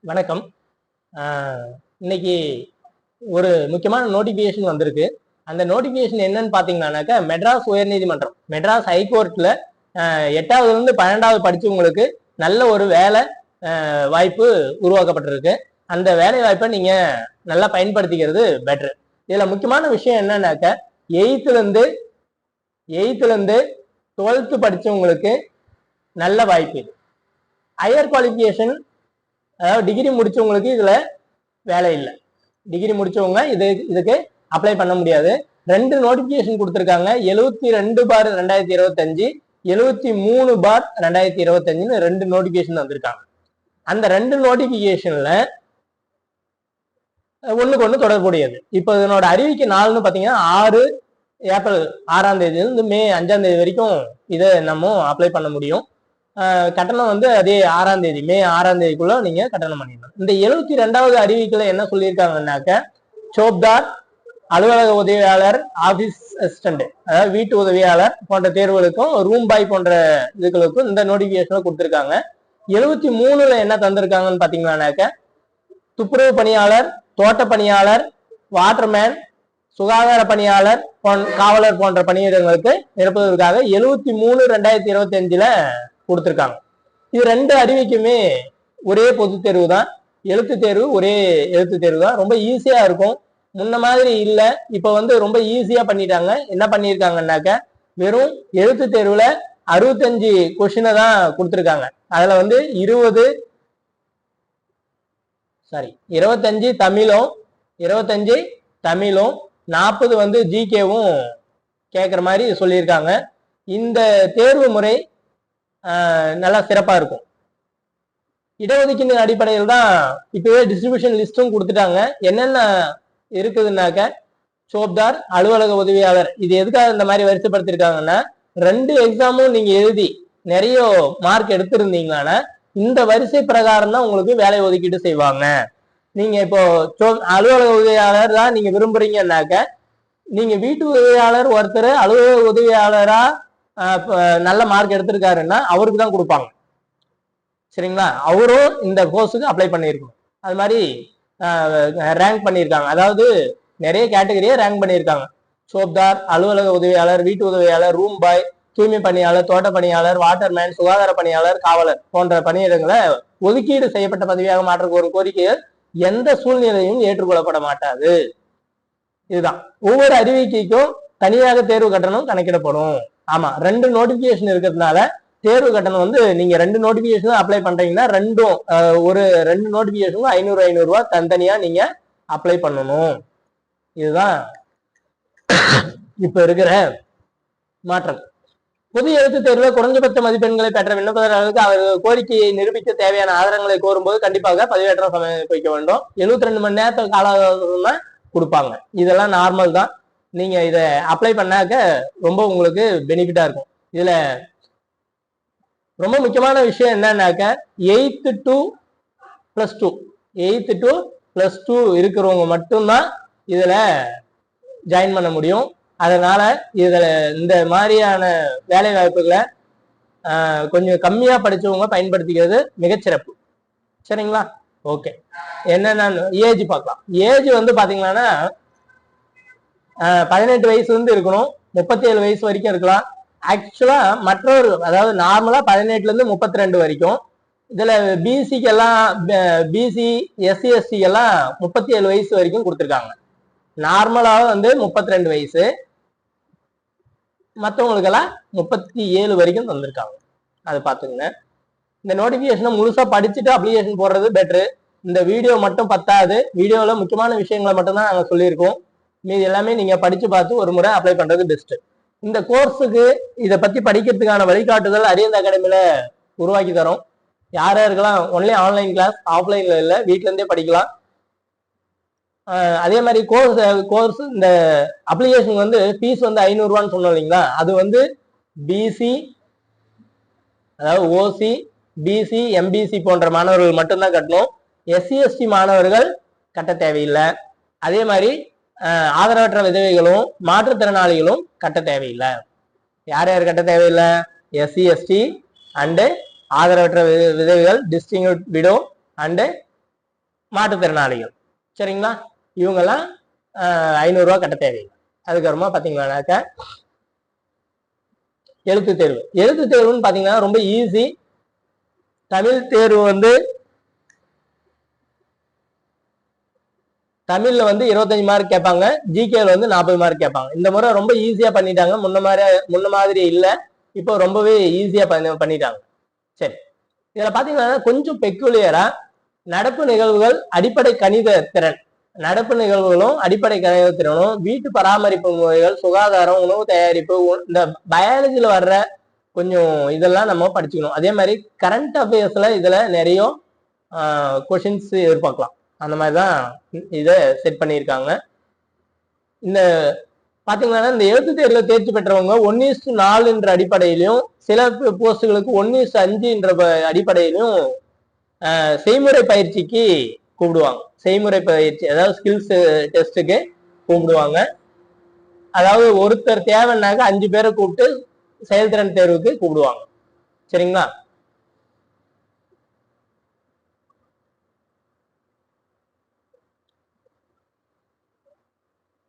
வணக்கம். இன்னைக்கு ஒரு முக்கியமான நோட்டிபிகேஷன் வந்திருக்கு. அந்த நோட்டிபிகேஷன் என்னன்னு பாத்தீங்கன்னாக்கா, மெட்ராஸ் உயர்நீதிமன்றம், மெட்ராஸ் ஹைகோர்ட்ல 8வது இருந்து 12வது படிச்சவங்களுக்கு நல்ல ஒரு வேலை வாய்ப்பு உருவாக்கப்பட்டிருக்கு. அந்த வேலை வாய்ப்பை நீங்க நல்லா பயன்படுத்திக்கிறது பெட்ரு. இதுல முக்கியமான விஷயம் என்னன்னாக்கா, எயித்துல இருந்து 12th படிச்சவங்களுக்கு நல்ல வாய்ப்பு. இது ஹையர் குவாலிஃபிகேஷன், அதாவது டிகிரி முடிச்சவங்களுக்கு இதுல வேலை இல்லை. டிகிரி முடிச்சவங்க இதுக்கு அப்ளை பண்ண முடியாது. 2 நோட்டிபிகேஷன் கொடுத்துருக்காங்க. 72/2025, 73/2025 2 நோட்டிபிகேஷன் வந்திருக்காங்க. அந்த 2 நோட்டிபிகேஷன்ல ஒண்ணுக்கு ஒண்ணு தொடர்புடையது. இப்போ இதனோட அறிவிக்கை நாள்னு பாத்தீங்கன்னா ஏப்ரல் 6ஆம் தேதியிலிருந்து மே 5ஆம் தேதி வரைக்கும் இதை நம்ம அப்ளை பண்ண முடியும். கட்டணம் அதே 6ஆம் தேதி, மே 6ஆம் தேதிக்குள்ள நீங்க கட்டணம் பண்ணிடணும். இந்த 72வது அறிவிக்கையில என்ன சொல்லியிருக்காங்கன்னாக்க, சோப்தார், அலுவலக உதவியாளர், ஆபீஸ் அசிஸ்டன்ட், அதாவது வீட்டு உதவியாளர் போன்ற தேர்வுகளுக்கும், ரூம் பாய் போன்ற இதுகளுக்கும் இந்த நோட்டிபிகேஷன் கொடுத்திருக்காங்க. 73ல என்ன தந்திருக்காங்கன்னு பாத்தீங்கன்னாக்க, துப்புரவு பணியாளர், தோட்ட பணியாளர், வாட்டர்மேன், சுகாதார பணியாளர், காவலர் போன்ற பணியிடங்களுக்கு நிரப்புவதற்காக 73/2025 கொடுத்திருக்காங்க. இது 2 அறிவிக்குமே ஒரே பொது தேர்வு தான், எழுத்து தேர்வு, ஒரே எழுத்து தேர்வு தான். ரொம்ப ஈஸியா இருக்கும். முன்ன மாதிரி இல்ல, இப்ப ரொம்ப ஈஸியா பண்ணிட்டாங்க. என்ன பண்ணிருக்காங்கன்னாக்க, வெறும் எழுத்து தேர்வுல 65 கொஸ்டினை தான் கொடுத்திருக்காங்க. அதுல 25 தமிழும் 40 ஜிகேவும் கேட்குற மாதிரி சொல்லியிருக்காங்க. இந்த தேர்வு முறை நல்லா சிறப்பா இருக்கும். இடஒதுக்கீடு அடிப்படையில் தான் இப்பவே டிஸ்ட்ரிபியூஷன் லிஸ்டும் கொடுத்துட்டாங்க. என்னென்ன இருக்குதுன்னாக்க, சோப்தார், அலுவலக உதவியாளர், இது எதுக்காக இந்த மாதிரி வரிசைப்படுத்திருக்காங்கன்னா, 2 எக்ஸாமும் நீங்க எழுதி நிறைய மார்க் எடுத்திருந்தீங்கன்னா இந்த வரிசை பிரகாரம் தான் உங்களுக்கு வேலை ஒதுக்கீடு செய்வாங்க. நீங்க இப்போ அலுவலக உதவியாளர் தான் நீங்க விரும்புறீங்கன்னாக்க, நீங்க வீட்டு உதவியாளர் ஒருத்தர் அலுவலக உதவியாளரா நல்ல மார்க் எடுத்திருக்காருன்னா அவருக்கு தான் கொடுப்பாங்க. சரிங்களா? அவரும் இந்த கோர்ஸுக்கு அப்ளை பண்ணியிருக்கணும். அது மாதிரி ரேங்க் பண்ணியிருக்காங்க. அதாவது நிறைய கேட்டகரியை ரேங்க் பண்ணியிருக்காங்க. சோப்தார், அலுவலக உதவியாளர், வீட்டு உதவியாளர், ரூம் பாய், தூய்மை பணியாளர், தோட்ட பணியாளர், வாட்டர்மேன், சுகாதார பணியாளர், காவலர் போன்ற பணியிடங்களை ஒதுக்கீடு செய்யப்பட்ட பதவியாக மாற்ற கோரும் கோரிக்கைகள் எந்த சூழ்நிலையும் ஏற்றுக்கொள்ளப்பட மாட்டாது. இதுதான். ஒவ்வொரு அறிவிக்கைக்கும் தனியாக தேர்வு கட்டணம் கணக்கிடப்படும். ஆமா, 2 நோட்டிபிகேஷன் இருக்கிறதுனால தேர்வு கட்டணம் நீங்க 2 நோட்டிபிகேஷன் அப்ளை பண்றீங்கன்னா 2 நோட்டிபிகேஷனும் 500 ரூபாய் தனித்தனியா நீங்க அப்ளை பண்ணணும். இதுதான் இப்ப இருக்கிற மாற்றம். பொது எழுத்து தேர்வில் குறைஞ்சபட்ச மதிப்பெண்களை பெற்ற விண்ணப்பதாரர்களுக்கு அவர்கள் கோரிக்கையை நிரூபிக்க தேவையான ஆதாரங்களை கோரும்போது கண்டிப்பாக பதிவேற்றம் சமர்ப்பிக்க வேண்டும். 72 மணி நேரத்துக்கு கால அவகாசம் தான் கொடுப்பாங்க. இதெல்லாம் நார்மல் தான். நீங்க இதை அப்ளை பண்ணாக்க ரொம்ப உங்களுக்கு பெனிஃபிட்டா இருக்கும். இதுல ரொம்ப முக்கியமான விஷயம் என்னன்னாக்க, 8th to +2 இருக்கிறவங்க மட்டும்தான் இதுல ஜாயின் பண்ண முடியும். அதனால இதுல இந்த மாதிரியான வேலை வாய்ப்புகளை கொஞ்சம் கம்மியா படிச்சவங்க பயன்படுத்திக்கிறது மிகச்சிறப்பு. சரிங்களா? ஓகே, என்னன்னா ஏஜ் பார்க்கலாம். ஏஜ் பாத்தீங்கன்னா 18 வயசுல இருக்கணும், 37 வயசு வரைக்கும் இருக்கலாம். ஆக்சுவலா மற்றொரு, அதாவது நார்மலா 18ல இருந்து 32 வரைக்கும். இதுல பிசிக்கு எல்லாம், பிசி எஸ்சி எஸ்டி எல்லாம் 37 வயசு வரைக்கும் கொடுத்துருக்காங்க. நார்மலாக 32 வயசு, மற்றவங்களுக்கெல்லாம் 37 வரைக்கும் தந்திருக்காங்க. அது பார்த்துங்க. இந்த நோட்டிபிகேஷனை முழுசா படிச்சுட்டு அப்ளிகேஷன் போடுறது பெட்ரு. இந்த வீடியோ மட்டும் பத்தாது. வீடியோவில் முக்கியமான விஷயங்களை மட்டும்தான் நாங்கள் சொல்லியிருக்கோம். மீது எல்லாமே நீங்க படிச்சு பார்த்து ஒரு முறை அப்ளை பண்றது பெஸ்ட். இந்த கோர்ஸுக்கு இதை பத்தி படிக்கிறதுக்கான வழிகாட்டுதல் அரியந்த் அகாடமியில உருவாக்கி தரோம். யாருக்கெல்லாம் ஒன்லி ஆன்லைன் கிளாஸ், ஆஃப்லைன்ல இல்லை, வீட்ல இருந்தே படிக்கலாம். அதே மாதிரி கோர்ஸ் இந்த அப்ளிகேஷன் ஃபீஸ் 500 ரூபான்னு சொன்னோம் இல்லைங்களா? அது பிசி, அதாவது ஓசி, பிசி, எம்பிசி போன்ற மாணவர்கள் மட்டும்தான் கட்டணும். எஸ்சி எஸ்டி மாணவர்கள் கட்ட தேவையில்லை. அதே மாதிரி ஆதரவற்ற விதவைகளும் மாற்றுத்திறனாளிகளும் கட்ட தேவையில்லை. யார் யார் கட்ட தேவையில்லை? SC ST அண்டு ஆதரவற்ற விதவைகள், டிஸ்டிங்யூட் விடோ அண்டு மாற்றுத்திறனாளிகள். சரிங்களா? இவங்கெல்லாம் 500 ரூபா கட்ட தேவையில்லை. அதுக்கப்புறமா பாத்தீங்கன்னாக்க எழுத்து தேர்வு. எழுத்து தேர்வுன்னு பாத்தீங்கன்னா ரொம்ப ஈஸி. தமிழ் தேர்வு வந்து தமிழ்ல வந்து 25 மார்க் கேட்பாங்க, ஜிகேல வந்து 40 மார்க் கேட்பாங்க. இந்த முறை ரொம்ப ஈஸியா பண்ணிட்டாங்க. முன்ன மாதிரி இல்ல, இப்போ ரொம்பவே ஈஸியா பண்ணிட்டாங்க. சரி, இதுல பாத்தீங்கன்னா கொஞ்சம் பெக்குலியரா நடப்பு நிகழ்வுகள், அடிப்படை கணித திறன், நடப்பு நிகழ்வுகளும் அடிப்படை கணித திறனும், வீட்டு பராமரிப்பு முறைகள், சுகாதாரம், உணவு தயாரிப்பு, இந்த பயாலஜில வர்ற கொஞ்சம் இதெல்லாம் நம்ம படிச்சுக்கணும். அதே மாதிரி கரண்ட் அஃபேர்ஸ்ல இதுல நிறைய கொஷின்ஸ் எதிர்பார்க்கலாம். அந்த மாதிரிதான் இதை செட் பண்ணியிருக்காங்க. இந்த பாத்தீங்கன்னா இந்த எழுத்து தேர்வுல தேர்ச்சி பெற்றவங்க 1:4 என்ற அடிப்படையிலையும், சில போஸ்டுகளுக்கு 1:5 என்ற அடிப்படையிலையும் செய்முறை பயிற்சிக்கு கூப்பிடுவாங்க. செய்முறை பயிற்சி, அதாவது ஸ்கில்ஸ் டெஸ்ட்டுக்கு கூப்பிடுவாங்க. அதாவது ஒருத்தர் தேவைன்னாக்க 5 பேரை கூப்பிட்டு செயல்திறன் தேர்வுக்கு கூப்பிடுவாங்க. சரிங்களா?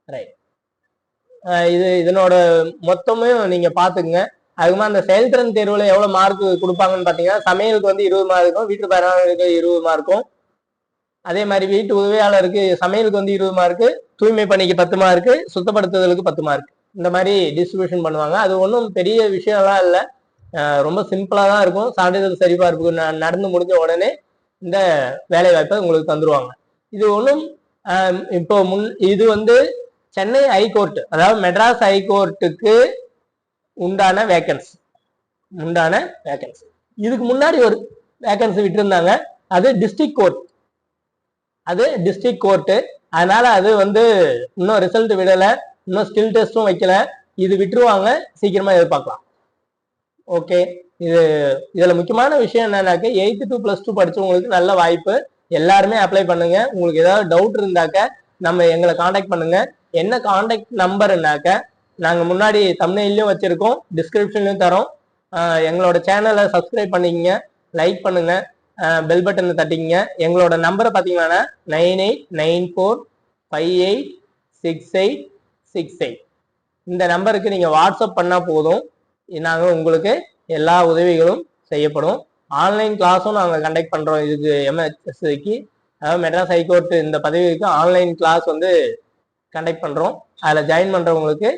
ரைட். இதனோட மொத்தமே நீங்க பாத்துக்குங்க. அதுக்குமா அந்த செயல்திறன் தேர்வுல எவ்வளவு மார்க் கொடுப்பாங்கன்னு பாத்தீங்கன்னா, சமையலுக்கு வந்து 20 மார்க்கும், வீட்டு பராமரிப்புக்கு 20 மார்க்கும், அதே மாதிரி வீட்டு உதவியாளருக்கு சமையலுக்கு வந்து 20 மார்க்கு, தூய்மை பணிக்கு 10 மார்க்கு, சுத்தப்படுத்துதலுக்கு 10 மார்க், இந்த மாதிரி டிஸ்ட்ரிபியூஷன் பண்ணுவாங்க. அது ஒன்றும் பெரிய விஷயம்லாம் இல்லை, ரொம்ப சிம்பிளா தான் இருக்கும். சான்றிதழ் சரிபார்ப்புக்கு நடந்து முடிஞ்ச உடனே இந்த வேலை வாய்ப்பை உங்களுக்கு தந்துருவாங்க. இது ஒன்றும் இப்போ இது வந்து சென்னை ஹைகோர்ட், அதாவது மெட்ராஸ் ஹைகோர்ட்டுக்கு உண்டான வேகன்சி. இதுக்கு முன்னாடி ஒரு வேகன்சி விட்டுருந்தாங்க, அது டிஸ்ட்ரிக்ட் கோர்ட். அதனால அது வந்து இன்னும் ரிசல்ட் விடல, இன்னும் ஸ்கில் டெஸ்டும் வைக்கல. இது விட்டுருவாங்க, சீக்கிரமா எதிர்பார்க்கலாம். ஓகே, இதுல முக்கியமான விஷயம் என்னன்னாக்க 8th to +2 படிச்சவங்களுக்கு நல்ல வாய்ப்பு. எல்லாருமே அப்ளை பண்ணுங்க. உங்களுக்கு ஏதாவது டவுட் இருந்தாக்க நம்ம எங்களை காண்டாக்ட் பண்ணுங்க. என்ன காண்டாக்ட் நம்பர்னாக்க நாங்க முன்னாடி தம்ப்நெயிலையும் வச்சிருக்கோம், டிஸ்கிரிப்ஷன்லயும் தரோம். எங்களோட சேனலை சப்ஸ்கிரைப் பண்ணிக்கங்க, லைக் பண்ணுங்க, பெல் பட்டனை தட்டிங்க. எங்களோட நம்பரை பார்த்தீங்கன்னா 9894586868. இந்த நம்பருக்கு நீங்க வாட்ஸ்அப் பண்ணா போதும், நாங்கள் உங்களுக்கு எல்லா உதவிகளும் செய்யப்படும். ஆன்லைன் கிளாஸும் நாங்கள் கண்டக்ட் பண்றோம். இதுக்கு MHSக்கு, அதாவது மெட்ராஸ் ஹைகோர்ட் இந்த பதவிக்கு ஆன்லைன் கிளாஸ் வந்து கண்டக்ட் பண்றோம். அதில் ஜாயின் பண்றவங்களுக்கு